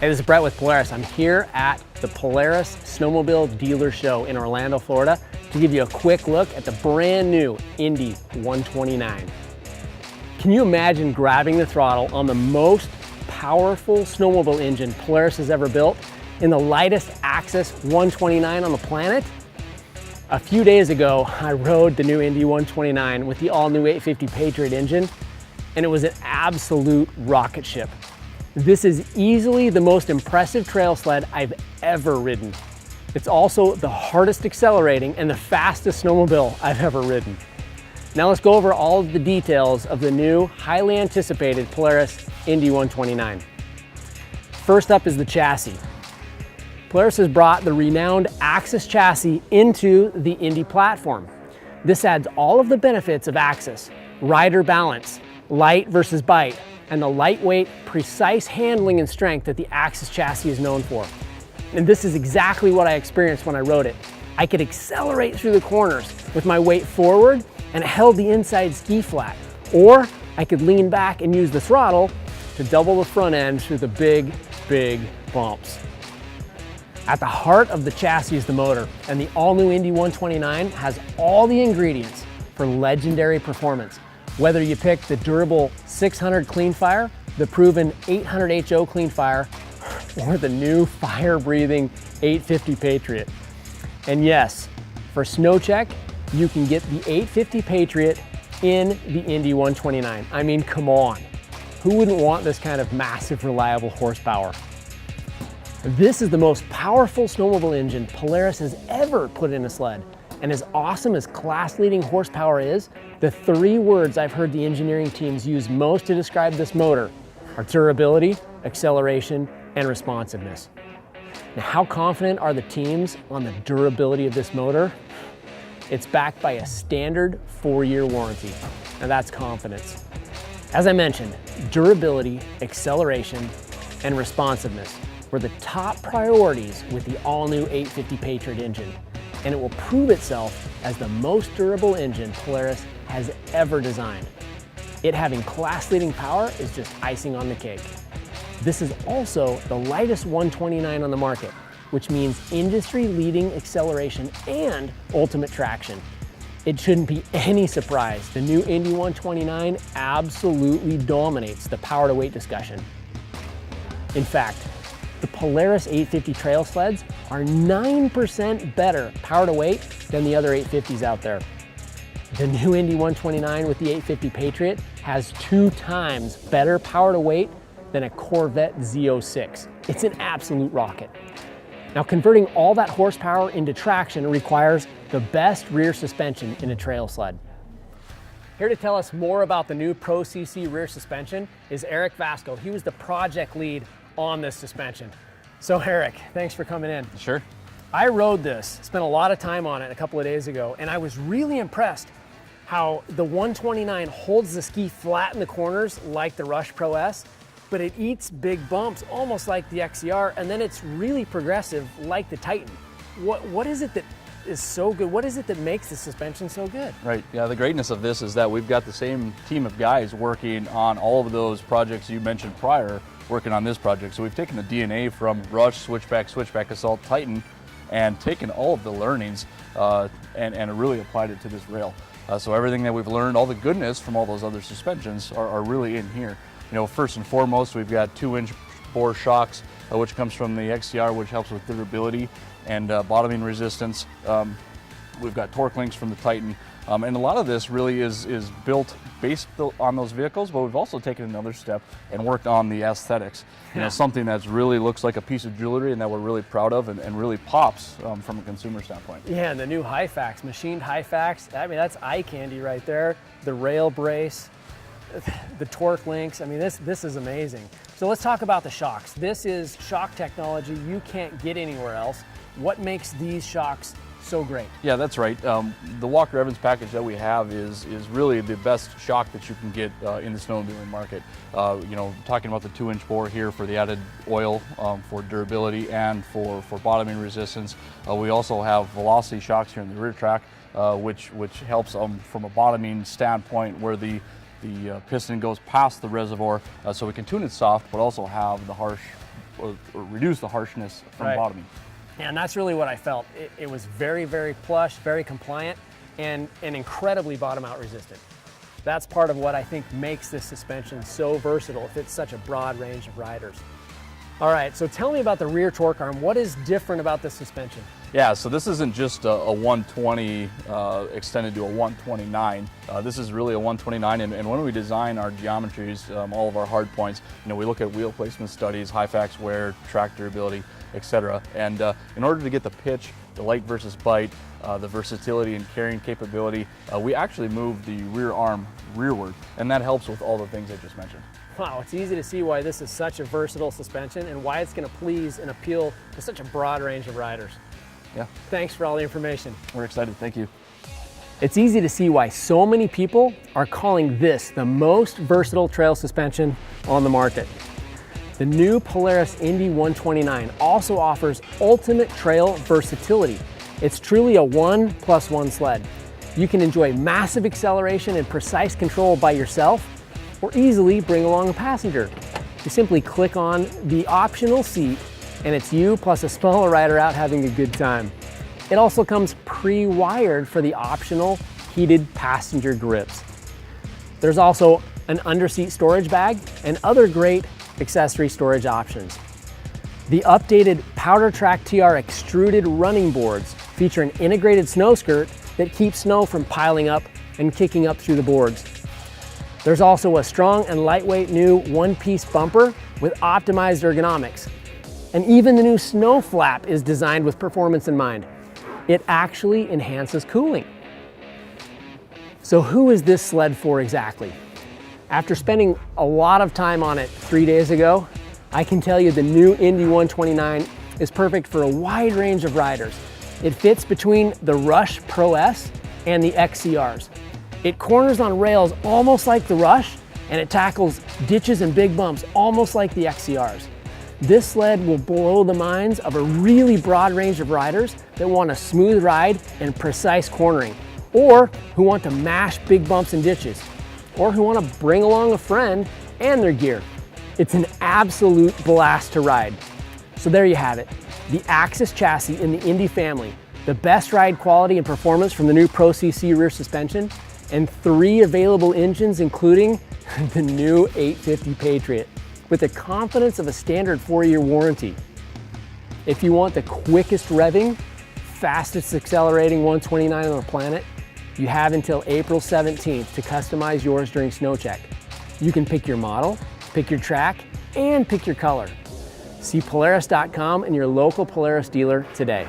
Hey, this is Brett with Polaris. I'm here at the Polaris Snowmobile Dealer Show in Orlando, Florida to give you a quick look at the brand new Indy 129. Can you imagine grabbing the throttle on the most powerful snowmobile engine Polaris has ever built in the lightest axis 129 on the planet? A few days ago, I rode the new Indy 129 with the all-new 850 Patriot engine, and it was an absolute rocket ship. This is easily the most impressive trail sled I've ever ridden. It's also the hardest accelerating and the fastest snowmobile I've ever ridden. Now let's go over all of the details of the new, highly anticipated Polaris Indy 129. First up is the chassis. Polaris has brought the renowned Axis chassis into the Indy platform. This adds all of the benefits of Axis: rider balance, light versus bite, and the lightweight, precise handling and strength that the Axis chassis is known for. And this is exactly what I experienced when I rode it. I could accelerate through the corners with my weight forward and it held the inside ski flat. Or I could lean back and use the throttle to double the front end through the big, big bumps. At the heart of the chassis is the motor, and the all-new Indy 129 has all the ingredients for legendary performance. Whether you pick the durable 600 clean fire, the proven 800 HO clean fire, or the new fire-breathing 850 Patriot. And yes, for snow check, you can get the 850 Patriot in the Indy 129. I mean, come on. Who wouldn't want this kind of massive, reliable horsepower? This is the most powerful snowmobile engine Polaris has ever put in a sled. And as awesome as class-leading horsepower is, the three words I've heard the engineering teams use most to describe this motor are durability, acceleration, and responsiveness. Now, how confident are the teams on the durability of this motor? It's backed by a standard 4-year warranty. Now that's confidence. As I mentioned, durability, acceleration, and responsiveness were the top priorities with the all-new 850 Patriot engine, and it will prove itself as the most durable engine Polaris has ever designed. It having class-leading power is just icing on the cake. This is also the lightest 129 on the market, which means industry-leading acceleration and ultimate traction. It shouldn't be any surprise the new Indy 129 absolutely dominates the power-to-weight discussion. In fact, the Polaris 850 trail sleds are 9% better power to weight than the other 850s out there. The new Indy 129 with the 850 Patriot has 2 times better power to weight than a Corvette Z06. It's an absolute rocket. Now, converting all that horsepower into traction requires the best rear suspension in a trail sled. Here to tell us more about the new Pro CC rear suspension is Eric Vasco. He was the project lead on this suspension. So Eric, thanks for coming in. Sure. I rode this, spent a lot of time on it a couple of days ago, and I was really impressed how the 129 holds the ski flat in the corners like the Rush Pro S, but it eats big bumps almost like the XCR, and then it's really progressive like the Titan. What is it that is so good? What is it that makes the suspension so good? Right, yeah, the greatness of this is that we've got the same team of guys working on all of those projects you mentioned prior, working on this project. So we've taken the DNA from Rush, Switchback, Assault, Titan, and taken all of the learnings and really applied it to this rail. So everything that we've learned, all the goodness from all those other suspensions are really in here. You know, first and foremost, we've got 2-inch bore shocks, which comes from the XCR, which helps with durability and bottoming resistance. We've got torque links from the Titan. And a lot of this really is built based on those vehicles, but we've also taken another step and worked on the aesthetics. You know, something that really looks like a piece of jewelry and that we're really proud of and really pops from a consumer standpoint. Yeah, and the new Hyfax, machined Hyfax, I mean, that's eye candy right there. The rail brace, the torque links, I mean, this is amazing. So let's talk about the shocks. This is shock technology you can't get anywhere else. What makes these shocks so great? Yeah, that's right. The Walker Evans package that we have is really the best shock that you can get in the snowmobiling market. You know, talking about the 2-inch bore here for the added oil for durability and for bottoming resistance. We also have velocity shocks here in the rear track, which helps from a bottoming standpoint where the piston goes past the reservoir, so we can tune it soft, but also have the harsh or reduce the harshness from Right. bottoming. Yeah, and that's really what I felt. It was very, very plush, very compliant, and incredibly bottom out resistant. That's part of what I think makes this suspension so versatile. It fits such a broad range of riders. All right, so tell me about the rear torque arm. What is different about this suspension? Yeah, so this isn't just a 120 extended to a 129. This is really a 129, and when we design our geometries, all of our hard points, we look at wheel placement studies, high fax wear, track durability, etc. And in order to get the pitch, the light versus bite, the versatility and carrying capability, we actually move the rear arm rearward, and that helps with all the things I just mentioned. Wow, it's easy to see why this is such a versatile suspension and why it's going to please and appeal to such a broad range of riders. Yeah. Thanks for all the information. We're excited, thank you. It's easy to see why so many people are calling this the most versatile trail suspension on the market. The new Polaris Indy 129 also offers ultimate trail versatility. It's truly a 1+1 sled. You can enjoy massive acceleration and precise control by yourself, or easily bring along a passenger. You simply click on the optional seat and it's you plus a smaller rider out having a good time. It also comes pre-wired for the optional heated passenger grips. There's also an underseat storage bag and other great accessory storage options. The updated Powder Track TR extruded running boards feature an integrated snow skirt that keeps snow from piling up and kicking up through the boards. There's also a strong and lightweight new one-piece bumper with optimized ergonomics. And even the new snow flap is designed with performance in mind. It actually enhances cooling. So who is this sled for exactly? After spending a lot of time on it 3 days ago, I can tell you the new Indy 129 is perfect for a wide range of riders. It fits between the Rush Pro S and the XCRs. It corners on rails almost like the Rush, and it tackles ditches and big bumps almost like the XCRs. This sled will blow the minds of a really broad range of riders that want a smooth ride and precise cornering, or who want to mash big bumps and ditches, or who want to bring along a friend and their gear. It's an absolute blast to ride. So there you have it, the Axis chassis in the Indy family, the best ride quality and performance from the new Pro CC rear suspension, and 3 available engines, including the new 850 Patriot, with the confidence of a standard 4-year warranty. If you want the quickest revving, fastest accelerating 129 on the planet, you have until April 17th to customize yours during snow check. You can pick your model, pick your track, and pick your color. See Polaris.com and your local Polaris dealer today.